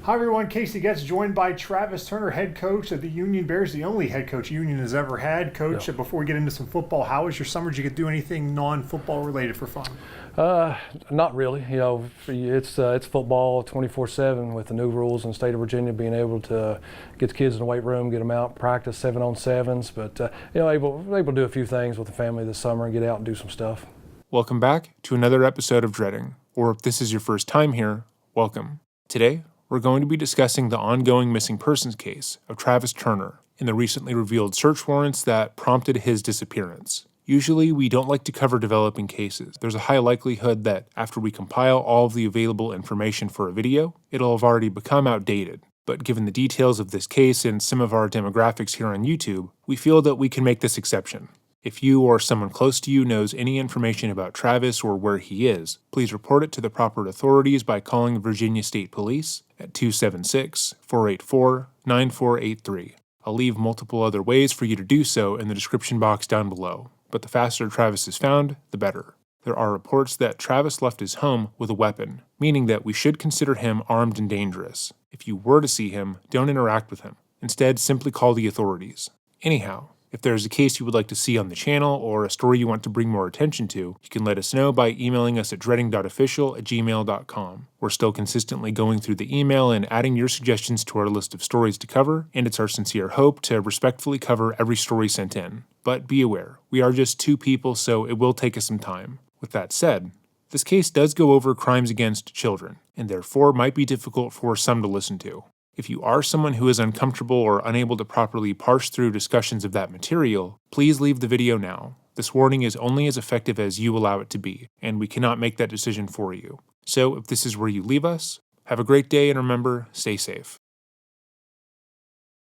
Hi everyone, Casey gets joined by Travis Turner, head coach of the Union Bears, the only head coach Union has ever had. Coach, before we get into some football, how was your summer? Did you get to do anything non-football related for fun? Not really. It's football 24/7 with the new rules in the state of Virginia, being able to get the kids in the weight room, get them out, practice 7-on-7s. But able to do a few things with the family this summer and get out and do some stuff. Welcome back to another episode of Dreading, or if this is your first time here, welcome. Today, we're going to be discussing the ongoing missing persons case of Travis Turner and the recently revealed search warrants that prompted his disappearance. Usually, we don't like to cover developing cases. There's a high likelihood that after we compile all of the available information for a video, it'll have already become outdated. But given the details of this case and some of our demographics here on YouTube, we feel that we can make this exception. If you or someone close to you knows any information about Travis or where he is, please report it to the proper authorities by calling the Virginia State Police at 276-484-9483. I'll leave multiple other ways for you to do so in the description box down below, but the faster Travis is found, the better. There are reports that Travis left his home with a weapon, meaning that we should consider him armed and dangerous. If you were to see him, don't interact with him. Instead, simply call the authorities. Anyhow, if there is a case you would like to see on the channel or a story you want to bring more attention to, you can let us know by emailing us at dreading.official@gmail.com. We're still consistently going through the email and adding your suggestions to our list of stories to cover, and it's our sincere hope to respectfully cover every story sent in. But be aware, we are just two people, so it will take us some time. With that said, this case does go over crimes against children, and therefore might be difficult for some to listen to. If you are someone who is uncomfortable or unable to properly parse through discussions of that material, please leave the video now. This warning is only as effective as you allow it to be, and we cannot make that decision for you. So if this is where you leave us, have a great day and remember, stay safe.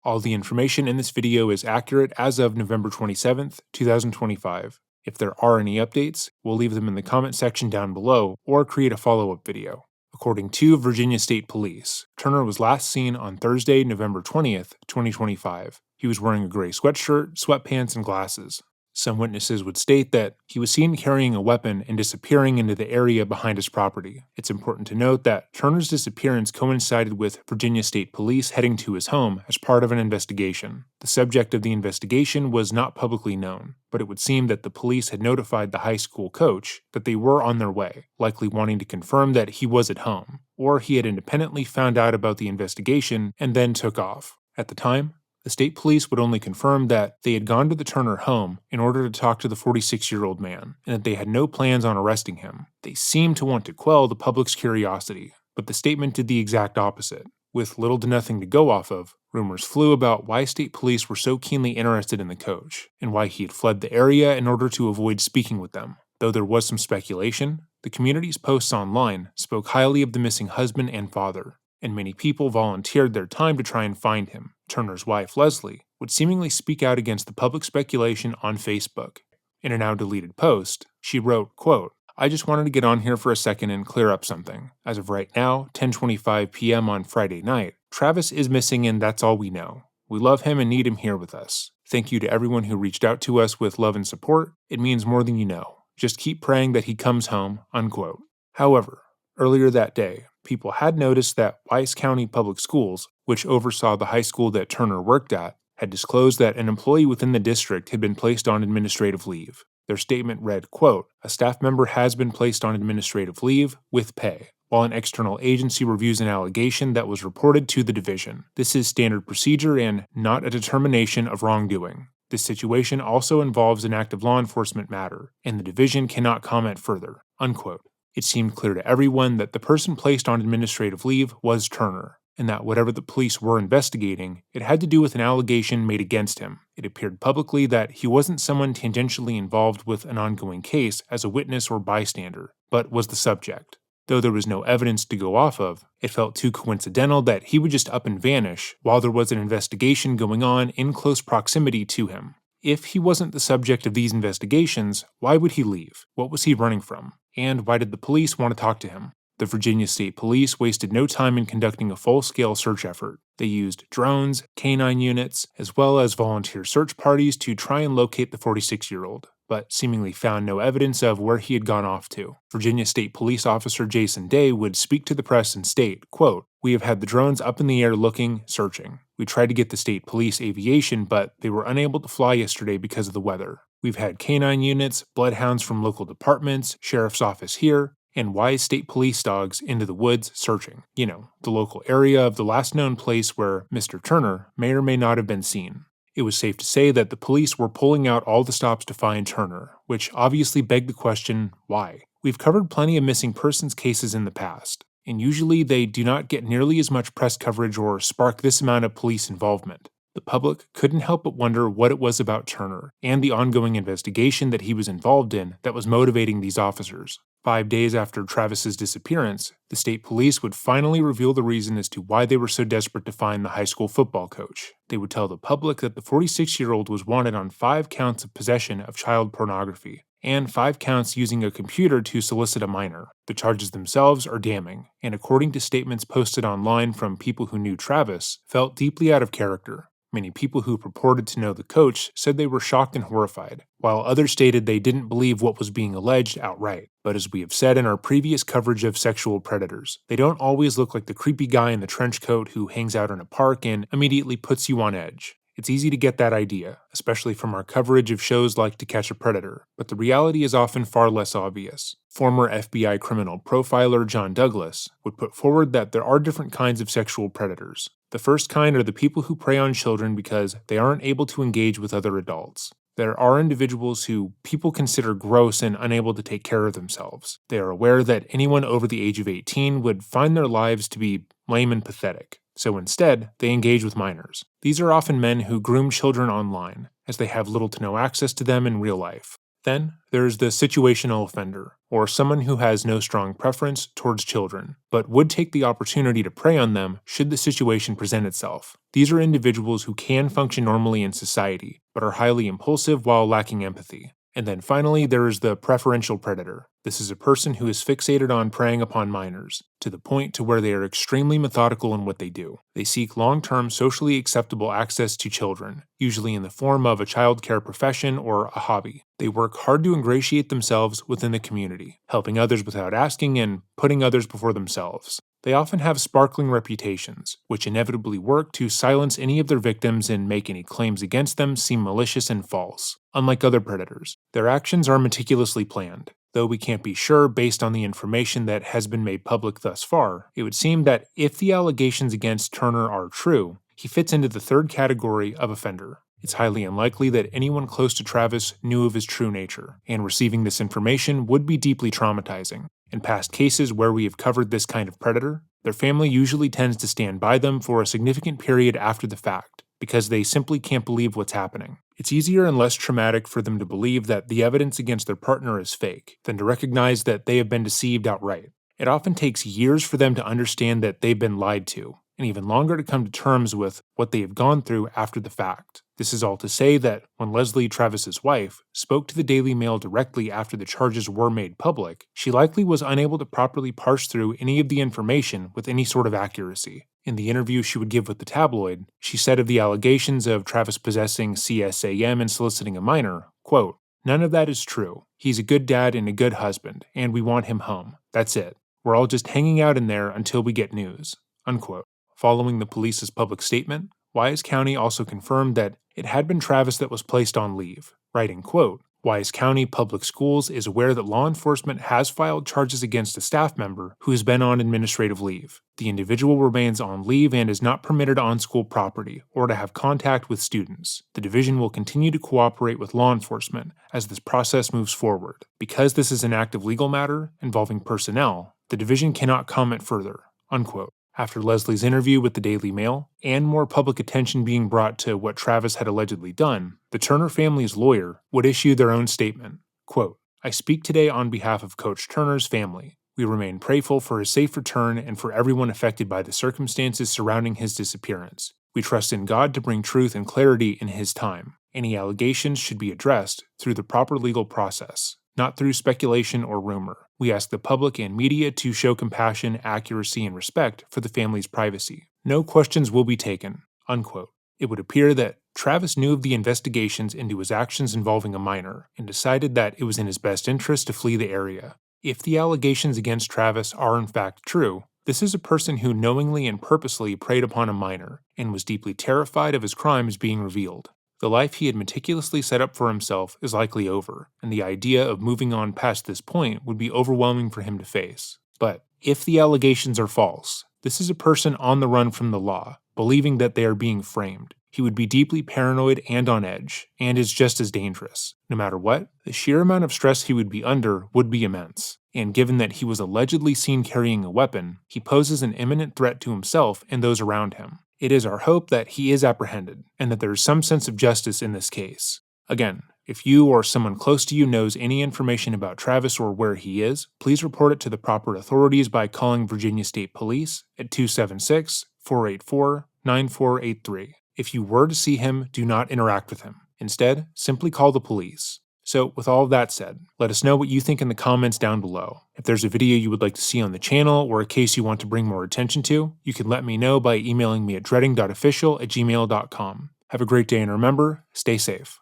All the information in this video is accurate as of November 27th, 2025. If there are any updates, we'll leave them in the comment section down below or create a follow-up video. According to Virginia State Police, Turner was last seen on Thursday, November 20th, 2025. He was wearing a gray sweatshirt, sweatpants, and glasses. Some witnesses would state that he was seen carrying a weapon and disappearing into the area behind his property. It's important to note that Turner's disappearance coincided with Virginia State Police heading to his home as part of an investigation. The subject of the investigation was not publicly known, but it would seem that the police had notified the high school coach that they were on their way, likely wanting to confirm that he was at home, or he had independently found out about the investigation and then took off. At the time, the state police would only confirm that they had gone to the Turner home in order to talk to the 46-year-old man, and that they had no plans on arresting him. They seemed to want to quell the public's curiosity, but the statement did the exact opposite. With little to nothing to go off of, rumors flew about why state police were so keenly interested in the coach, and why he had fled the area in order to avoid speaking with them. Though there was some speculation, the community's posts online spoke highly of the missing husband and father, and many people volunteered their time to try and find him. Turner's wife, Leslie, would seemingly speak out against the public speculation on Facebook. In a now-deleted post, she wrote, quote, "I just wanted to get on here for a second and clear up something. As of right now, 10:25 p.m. on Friday night, Travis is missing and that's all we know. We love him and need him here with us. Thank you to everyone who reached out to us with love and support. It means more than you know. Just keep praying that he comes home," unquote. However, earlier that day, people had noticed that Wise County Public Schools, which oversaw the high school that Turner worked at, had disclosed that an employee within the district had been placed on administrative leave. Their statement read, quote, "A staff member has been placed on administrative leave with pay, while an external agency reviews an allegation that was reported to the division. This is standard procedure and not a determination of wrongdoing. This situation also involves an active law enforcement matter, and the division cannot comment further," unquote. It seemed clear to everyone that the person placed on administrative leave was Turner, and that whatever the police were investigating, it had to do with an allegation made against him. It appeared publicly that he wasn't someone tangentially involved with an ongoing case as a witness or bystander, but was the subject. Though there was no evidence to go off of, it felt too coincidental that he would just up and vanish while there was an investigation going on in close proximity to him. If he wasn't the subject of these investigations, why would he leave? What was he running from? And why did the police want to talk to him? The Virginia State Police wasted no time in conducting a full-scale search effort. They used drones, canine units, as well as volunteer search parties to try and locate the 46-year-old, but seemingly found no evidence of where he had gone off to. Virginia State Police Officer Jason Day would speak to the press and state, quote, We have had the drones up in the air looking, searching. We tried to get the state police aviation, but they were unable to fly yesterday because of the weather. We've had canine units, bloodhounds from local departments, sheriff's office here, and wise state police dogs into the woods searching. The local area of the last known place where Mr. Turner may or may not have been seen. It was safe to say that the police were pulling out all the stops to find Turner, which obviously begged the question, why? We've covered plenty of missing persons cases in the past, and usually they do not get nearly as much press coverage or spark this amount of police involvement. The public couldn't help but wonder what it was about Turner and the ongoing investigation that he was involved in that was motivating these officers. 5 days after Travis's disappearance, the state police would finally reveal the reason as to why they were so desperate to find the high school football coach. They would tell the public that the 46-year-old was wanted on 5 counts of possession of child pornography and 5 counts using a computer to solicit a minor. The charges themselves are damning, and according to statements posted online from people who knew Travis, felt deeply out of character. Many people who purported to know the coach said they were shocked and horrified, while others stated they didn't believe what was being alleged outright. But as we have said in our previous coverage of sexual predators, they don't always look like the creepy guy in the trench coat who hangs out in a park and immediately puts you on edge. It's easy to get that idea, especially from our coverage of shows like To Catch a Predator, but the reality is often far less obvious. Former FBI criminal profiler John Douglas would put forward that there are different kinds of sexual predators. The first kind are the people who prey on children because they aren't able to engage with other adults. There are individuals who people consider gross and unable to take care of themselves. They are aware that anyone over the age of 18 would find their lives to be lame and pathetic. So instead, they engage with minors. These are often men who groom children online, as they have little to no access to them in real life. Then, there is the situational offender, or someone who has no strong preference towards children, but would take the opportunity to prey on them should the situation present itself. These are individuals who can function normally in society, but are highly impulsive while lacking empathy. And then finally, there is the preferential predator. This is a person who is fixated on preying upon minors, to the point to where they are extremely methodical in what they do. They seek long-term socially acceptable access to children, usually in the form of a child care profession or a hobby. They work hard to ingratiate themselves within the community, helping others without asking and putting others before themselves. They often have sparkling reputations, which inevitably work to silence any of their victims and make any claims against them seem malicious and false. Unlike other predators, their actions are meticulously planned. Though we can't be sure based on the information that has been made public thus far, it would seem that if the allegations against Turner are true, he fits into the third category of offender. It's highly unlikely that anyone close to Travis knew of his true nature, and receiving this information would be deeply traumatizing. In past cases where we have covered this kind of predator, their family usually tends to stand by them for a significant period after the fact, because they simply can't believe what's happening. It's easier and less traumatic for them to believe that the evidence against their partner is fake than to recognize that they have been deceived outright. It often takes years for them to understand that they've been lied to, and even longer to come to terms with what they have gone through after the fact. This is all to say that when Leslie, Travis's wife, spoke to the Daily Mail directly after the charges were made public, she likely was unable to properly parse through any of the information with any sort of accuracy. In the interview she would give with the tabloid, she said of the allegations of Travis possessing CSAM and soliciting a minor, quote, "None of that is true. He's a good dad and a good husband, and we want him home. That's it. We're all just hanging out in there until we get news," unquote. Following the police's public statement, Wise County also confirmed that it had been Travis that was placed on leave, writing, quote, "Wise County Public Schools is aware that law enforcement has filed charges against a staff member who has been on administrative leave. The individual remains on leave and is not permitted on school property or to have contact with students. The division will continue to cooperate with law enforcement as this process moves forward. Because this is an active legal matter involving personnel, the division cannot comment further," unquote. After Leslie's interview with the Daily Mail, and more public attention being brought to what Travis had allegedly done, the Turner family's lawyer would issue their own statement. Quote, "I speak today on behalf of Coach Turner's family. We remain prayerful for his safe return and for everyone affected by the circumstances surrounding his disappearance. We trust in God to bring truth and clarity in his time. Any allegations should be addressed through the proper legal process, not through speculation or rumor. We ask the public and media to show compassion, accuracy, and respect for the family's privacy. No questions will be taken," unquote. It would appear that Travis knew of the investigations into his actions involving a minor and decided that it was in his best interest to flee the area. If the allegations against Travis are in fact true, This is a person who knowingly and purposely preyed upon a minor, and was deeply terrified of his crimes being revealed. The life he had meticulously set up for himself is likely over, and the idea of moving on past this point would be overwhelming for him to face. But if the allegations are false, this is a person on the run from the law, believing that they are being framed. He would be deeply paranoid and on edge, and is just as dangerous. No matter what, the sheer amount of stress he would be under would be immense. And given that he was allegedly seen carrying a weapon, he poses an imminent threat to himself and those around him. It is our hope that he is apprehended, and that there is some sense of justice in this case. Again, if you or someone close to you knows any information about Travis or where he is, please report it to the proper authorities by calling Virginia State Police at 276-484-9483. If you were to see him, do not interact with him. Instead, simply call the police. So, with all of that said, let us know what you think in the comments down below. If there's a video you would like to see on the channel or a case you want to bring more attention to, you can let me know by emailing me at dreading.official@gmail.com. Have a great day, and remember, stay safe.